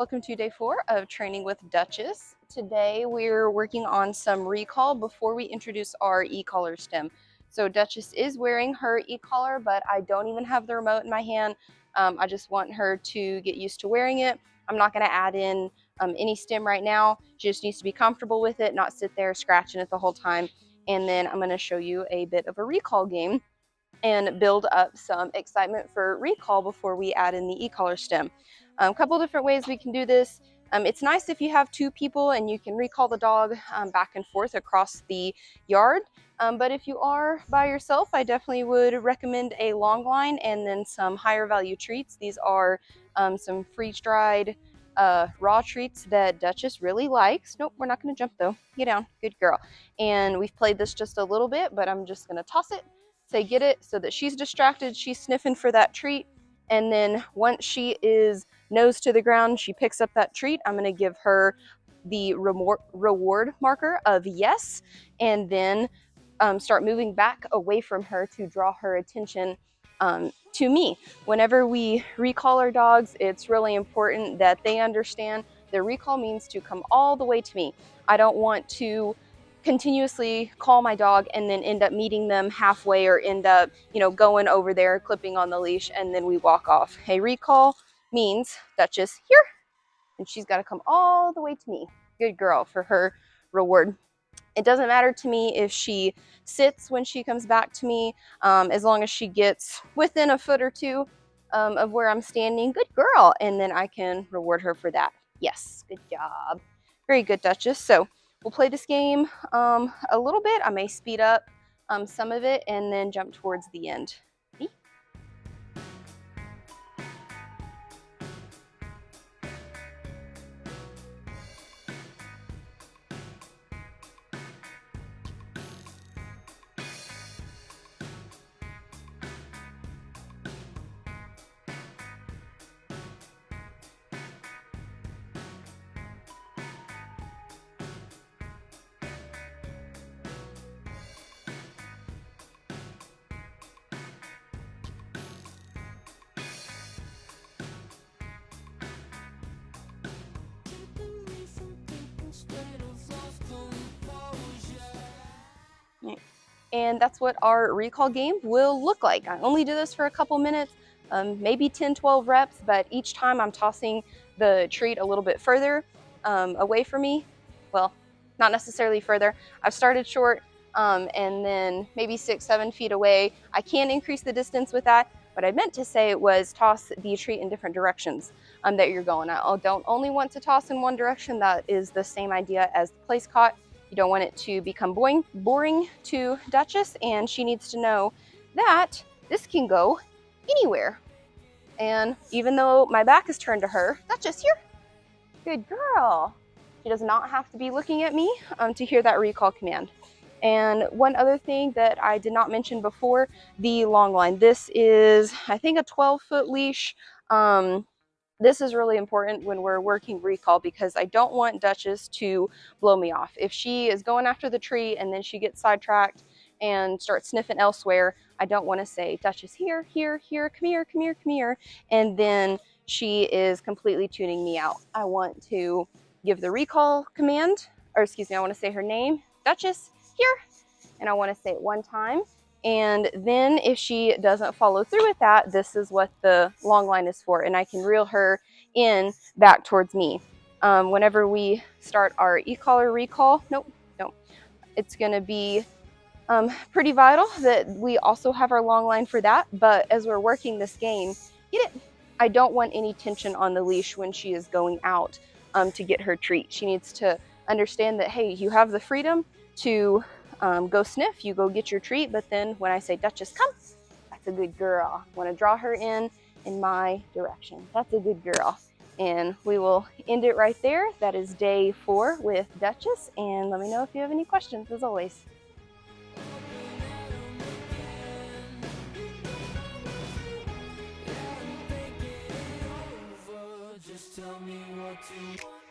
Welcome to day 4 of training with Duchess. Today we're working on some recall before we introduce our e-collar stem. So Duchess is wearing her e-collar, but I don't even have the remote in my hand. I just want her to get used to wearing it. I'm not going to add in any stem right now. She just needs to be comfortable with it, not sit there scratching it the whole time. And then I'm going to show you a bit of a recall game and build up some excitement for recall before we add in the e-collar stem. A couple different ways we can do this. It's nice if you have 2 people and you can recall the dog back and forth across the yard. But if you are by yourself, I definitely would recommend a long line and then some higher value treats. These are some freeze-dried raw treats that Duchess really likes. Nope, we're not going to jump though. Get down, good girl. And we've played this just a little bit, but I'm just going to toss it, say get it, so that she's distracted, she's sniffing for that treat, and then once she is nose to the ground, she picks up that treat. I'm going to give her the reward marker of yes, and then start moving back away from her to draw her attention to me. Whenever we recall our dogs, it's really important that they understand the recall means to come all the way to me. I don't want to continuously call my dog and then end up meeting them halfway, or end up, going over there, clipping on the leash, and then we walk off. A recall means Duchess here, and she's got to come all the way to me. Good girl for her reward. It doesn't matter to me if she sits when she comes back to me, as long as she gets within a foot or two of where I'm standing. Good girl. And then I can reward her for that. Yes, good job. Very good, Duchess. So we'll play this game a little bit. I may speed up some of it and then jump towards the end. And that's what our recall game will look like. I only do this for a couple minutes, maybe 10-12 reps, but each time I'm tossing the treat a little bit further away from me. Well, not necessarily further. I've started short and then maybe 6-7 feet away. I can increase the distance with that. What I meant to say was toss the treat in different directions that you're going. I don't only want to toss in one direction. That is the same idea as the place caught. You don't want it to become boring to Duchess, and she needs to know that this can go anywhere. And even though my back is turned to her, Duchess, here, good girl. She does not have to be looking at me to hear that recall command. And one other thing that I did not mention before, the long line. This is, I think, a 12-foot leash. This is really important when we're working recall, because I don't want Duchess to blow me off. If she is going after the tree and then she gets sidetracked and starts sniffing elsewhere, I don't want to say, Duchess, here, here, here, come here, come here, come here, and then she is completely tuning me out. I want to give the recall command, or excuse me, I want to say her name, Duchess, here, and I want to say it one time. And then if she doesn't follow through with that, this is what the long line is for, and I can reel her in back towards me. Whenever we start our e-collar recall, it's going to be pretty vital that we also have our long line for that. But as we're working this game, I don't want any tension on the leash when she is going out to get her treat. She needs to understand that, hey, you have the freedom to go sniff, you go get your treat, but then when I say, Duchess, come, that's a good girl. I want to draw her in my direction. That's a good girl. And we will end it right there. That is day 4 with Duchess, and let me know if you have any questions, as always. Just tell me what to